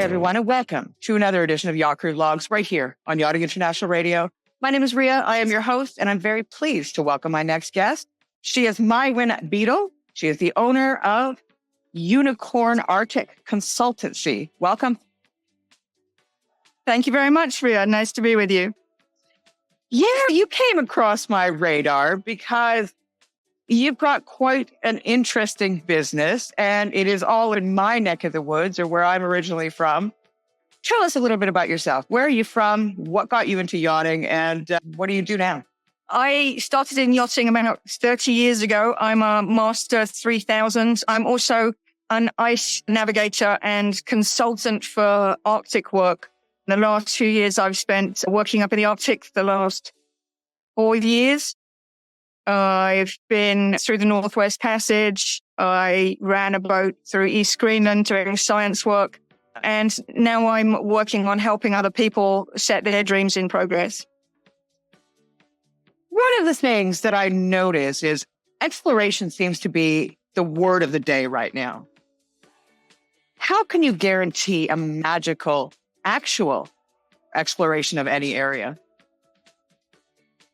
Hi, everyone, and welcome to another edition of Yacht Crew Vlogs right here on Yachting International Radio. My name is Rhea. I am your host, and I'm very pleased to welcome my next guest. She is Maiwenn Beadle. She is the owner of Unicorn Arctic Consultancy. Welcome. Thank you very much, Rhea. Nice to be with you. Yeah, you came across my radar because you've got quite an interesting business, and it is all in my neck of the woods, or where I'm originally from. Tell us a little bit about yourself. Where are you from? What got you into yachting? And what do you do now? I started in yachting about 30 years ago. I'm a Master 3000. I'm also an ice navigator and consultant for Arctic work. The last 2 years I've spent working up in the Arctic. The last 4 years, I've been through the Northwest Passage. I ran a boat through East Greenland doing science work. And now I'm working on helping other people set their dreams in progress. One of the things that I notice is exploration seems to be the word of the day right now. How can you guarantee a magical, actual exploration of any area?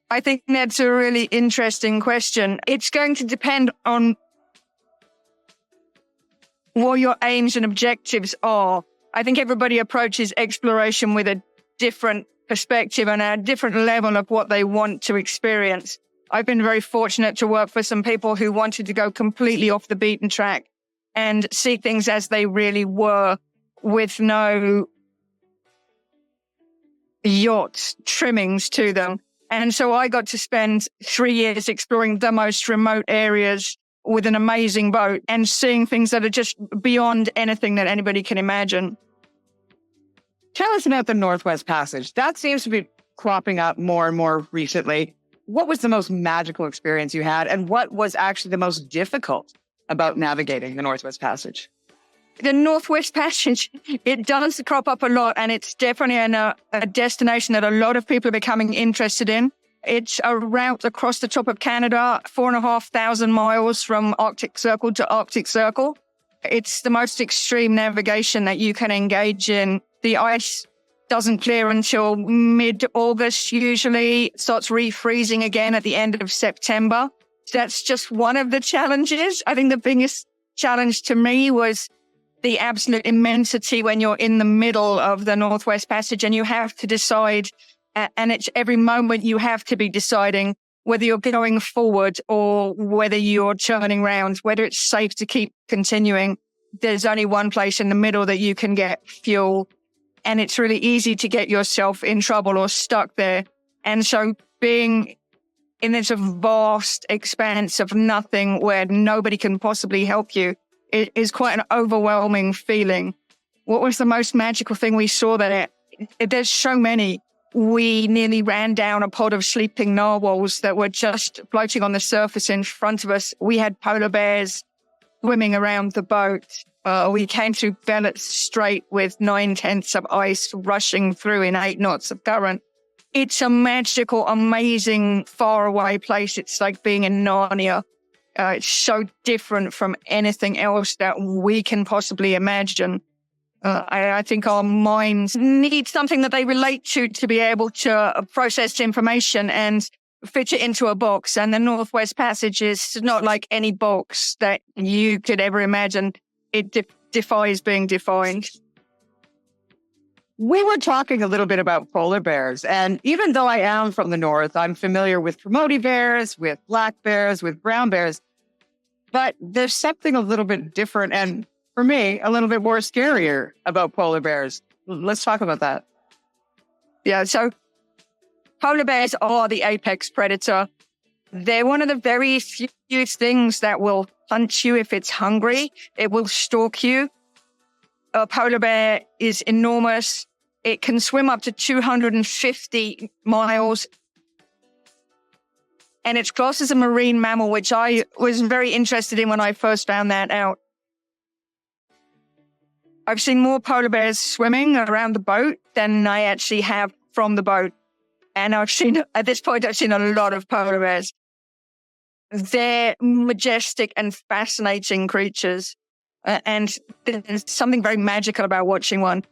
I think that's a really interesting question. It's going to depend on what your aims and objectives are. I think everybody approaches exploration with a different perspective and a different level of what they want to experience. I've been very fortunate to work for some people who wanted to go completely off the beaten track and see things as they really were, with no yacht trimmings to them. And so I got to spend 3 years exploring the most remote areas with an amazing boat and seeing things that are just beyond anything that anybody can imagine. Tell us about the Northwest Passage. That seems to be cropping up more and more recently. What was the most magical experience you had, and what was actually the most difficult about navigating the Northwest Passage? The Northwest Passage, it does crop up a lot, and it's definitely a destination that a lot of people are becoming interested in. It's a route across the top of Canada, 4,500 miles from Arctic Circle to Arctic Circle. It's the most extreme navigation that you can engage in. The ice doesn't clear until mid-August usually. It starts refreezing again at the end of September. That's just one of the challenges. I think the biggest challenge to me was the absolute immensity when you're in the middle of the Northwest Passage and you have to decide, and it's every moment you have to be deciding whether you're going forward or whether you're turning around, whether it's safe to keep continuing. There's only one place in the middle that you can get fuel, and it's really easy to get yourself in trouble or stuck there. And so being in this vast expanse of nothing where nobody can possibly help you, it is quite an overwhelming feeling. What was the most magical thing we saw there? There's so many. We nearly ran down a pod of sleeping narwhals that were just floating on the surface in front of us. We had polar bears swimming around the boat. We came through Bellot Strait with 9/10 of ice rushing through in 8 knots of current. It's a magical, amazing, faraway place. It's like being in Narnia. It's so different from anything else that we can possibly imagine. I think our minds need something that they relate to be able to process information and fit it into a box. And the Northwest Passage is not like any box that you could ever imagine. It defies being defined. We were talking a little bit about polar bears, and even though I am from the north, I'm familiar with Commodore bears, with black bears, with brown bears, but there's something a little bit different, and for me, a little bit more scarier about polar bears. Let's talk about that. Yeah, so polar bears are the apex predator. They're one of the very few things that will hunt you if it's hungry. It will stalk you. A polar bear is enormous. It can swim up to 250 miles. And it's classed as a marine mammal, which I was very interested in when I first found that out. I've seen more polar bears swimming around the boat than I actually have from the boat. And at this point, I've seen a lot of polar bears. They're majestic and fascinating creatures. And there's something very magical about watching one.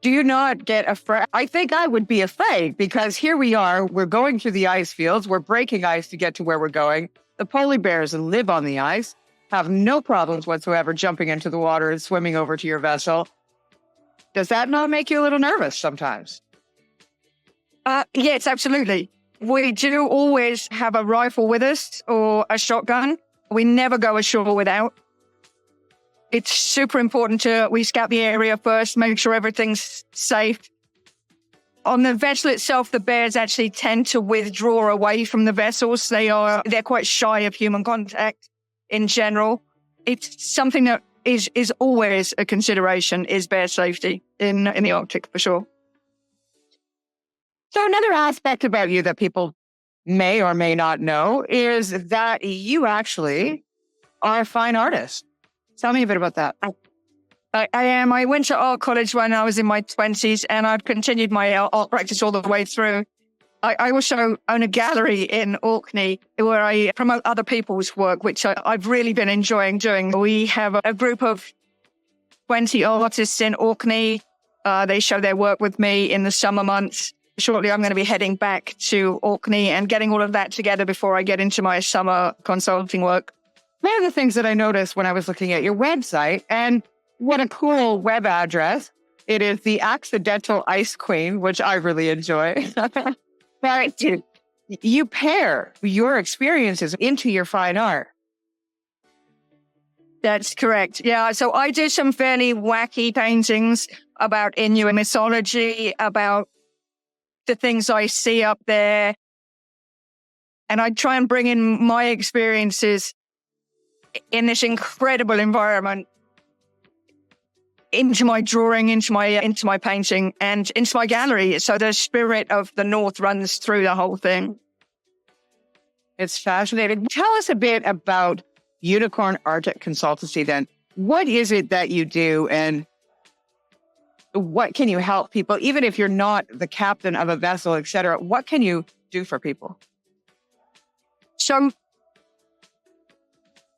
Do you not get afraid? I think I would be afraid because here we are, we're going through the ice fields, we're breaking ice to get to where we're going. The polar bears live on the ice, have no problems whatsoever jumping into the water and swimming over to your vessel. Does that not make you a little nervous sometimes? Yes, absolutely. We do always have a rifle with us or a shotgun. We never go ashore without. It's super important we scout the area first, make sure everything's safe. On the vessel itself, the bears actually tend to withdraw away from the vessels. They're quite shy of human contact in general. It's something that is always a consideration, is bear safety in the Arctic for sure. So another aspect about you that people may or may not know is that you actually are a fine artist. Tell me a bit about that. I am. I went to art college when I was in my 20s, and I've continued my art practice all the way through. I also own a gallery in Orkney where I promote other people's work, which I've really been enjoying doing. We have a group of 20 artists in Orkney. They show their work with me in the summer months. Shortly, I'm going to be heading back to Orkney and getting all of that together before I get into my summer consulting work. One of the things that I noticed when I was looking at your website, and what a cool web address, it is the Accidental Ice Queen, which I really enjoy. But you pair your experiences into your fine art. That's correct. Yeah, so I do some fairly wacky paintings about Inuit mythology, about the things I see up there. And I try and bring in my experiences in this incredible environment into my drawing, into my painting, and into my gallery. So the spirit of the North runs through the whole thing. It's fascinating. Tell us a bit about Unicorn Arctic Consultancy then. What is it that you do, and what can you help people, even if you're not the captain of a vessel, et cetera? What can you do for people? So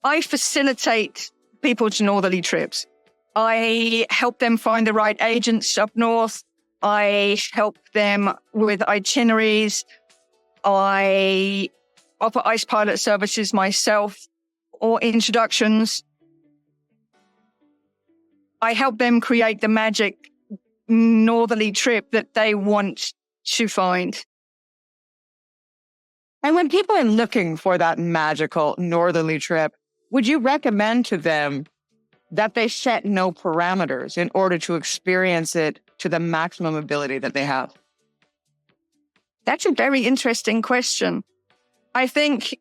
I facilitate people's northerly trips. I help them find the right agents up north. I help them with itineraries. I offer ice pilot services myself or introductions. I help them create the magic northerly trip that they want to find. And when people are looking for that magical northerly trip, would you recommend to them that they set no parameters in order to experience it to the maximum ability that they have? That's a very interesting question. I think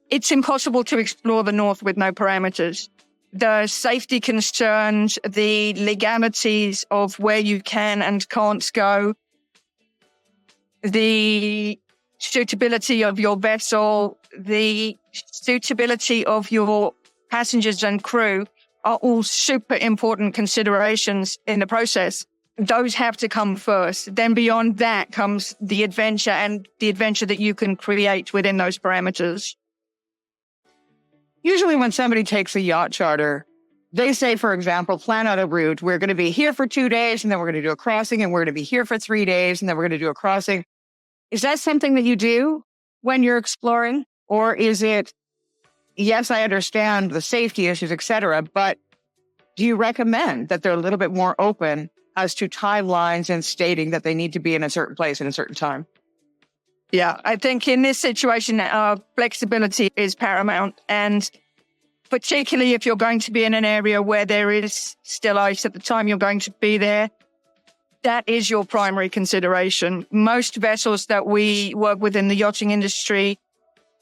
it's impossible to explore the North with no parameters. The safety concerns, the legalities of where you can and can't go, the suitability of your vessel, the suitability of your passengers and crew are all super important considerations in the process. Those have to come first. Then beyond that comes the adventure, and the adventure that you can create within those parameters. Usually when somebody takes a yacht charter, they say, for example, plan out a route. We're going to be here for 2 days, and then we're going to do a crossing, and we're going to be here for 3 days, and then we're going to do a crossing. Is that something that you do when you're exploring? Or is it, yes, I understand the safety issues, et cetera, but do you recommend that they're a little bit more open as to timelines and stating that they need to be in a certain place at a certain time? Yeah, I think in this situation, flexibility is paramount. And particularly if you're going to be in an area where there is still ice at the time you're going to be there, that is your primary consideration. Most vessels that we work with in the yachting industry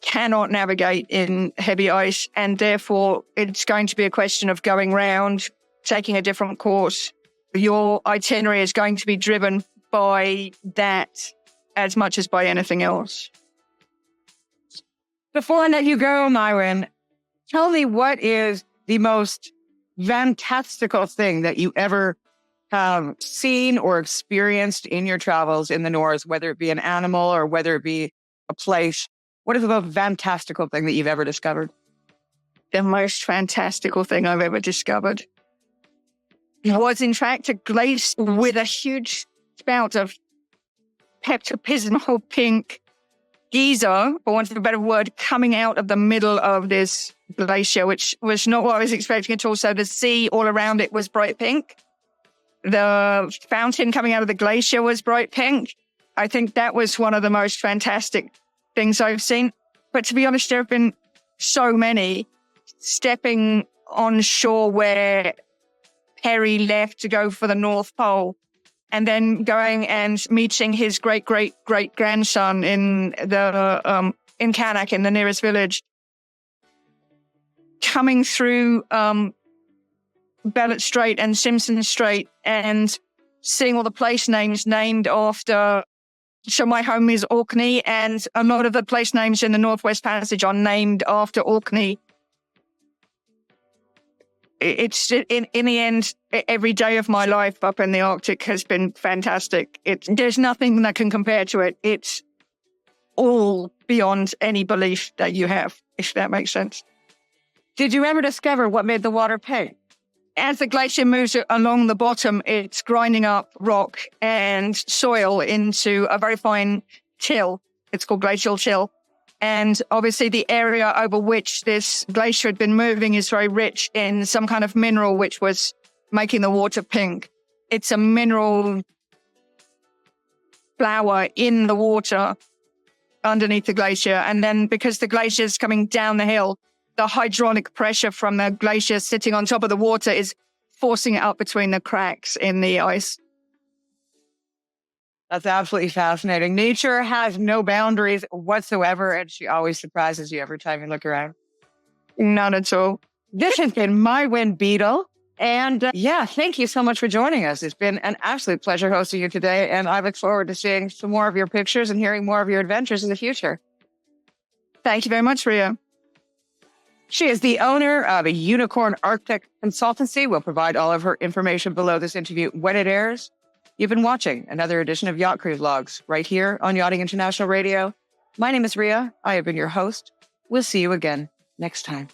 cannot navigate in heavy ice, and therefore it's going to be a question of going round, taking a different course. Your itinerary is going to be driven by that as much as by anything else. Before I let you go, Maiwenn, tell me, what is the most fantastical thing that you ever have seen or experienced in your travels in the North, whether it be an animal or whether it be a place? What is the most fantastical thing that you've ever discovered? The most fantastical thing I've ever discovered. was in fact a glacier with a huge spout of baptismal pink geyser, for want of a better word, coming out of the middle of this glacier, which was not what I was expecting at all. So the sea all around it was bright pink. The fountain coming out of the glacier was bright pink. I think that was one of the most fantastic things I've seen. But to be honest, there have been so many. Stepping on shore where Perry left to go for the North Pole, and then going and meeting his great-great-great-grandson in Cannock, in the nearest village. Coming through Bellot Strait and Simpson Strait and seeing all the place names named after... So my home is Orkney, and a lot of the place names in the Northwest Passage are named after Orkney. It's in the end, every day of my life up in the Arctic has been fantastic. There's nothing that can compare to it. It's all beyond any belief that you have, if that makes sense. Did you ever discover what made the water pink? As the glacier moves along the bottom, it's grinding up rock and soil into a very fine till. It's called glacial till. And obviously the area over which this glacier had been moving is very rich in some kind of mineral which was making the water pink. It's a mineral flower in the water underneath the glacier. And then because the glacier is coming down the hill, the hydraulic pressure from the glacier sitting on top of the water is forcing it up between the cracks in the ice. That's absolutely fascinating. Nature has no boundaries whatsoever, and she always surprises you every time you look around. None at all. This has been Maiwenn Beadle. And thank you so much for joining us. It's been an absolute pleasure hosting you today, and I look forward to seeing some more of your pictures and hearing more of your adventures in the future. Thank you very much, Rhea. She is the owner of a Unicorn Arctic Consultancy. We'll provide all of her information below this interview when it airs. You've been watching another edition of Yacht Crew Vlogs right here on Yachting International Radio. My name is Rhea. I have been your host. We'll see you again next time.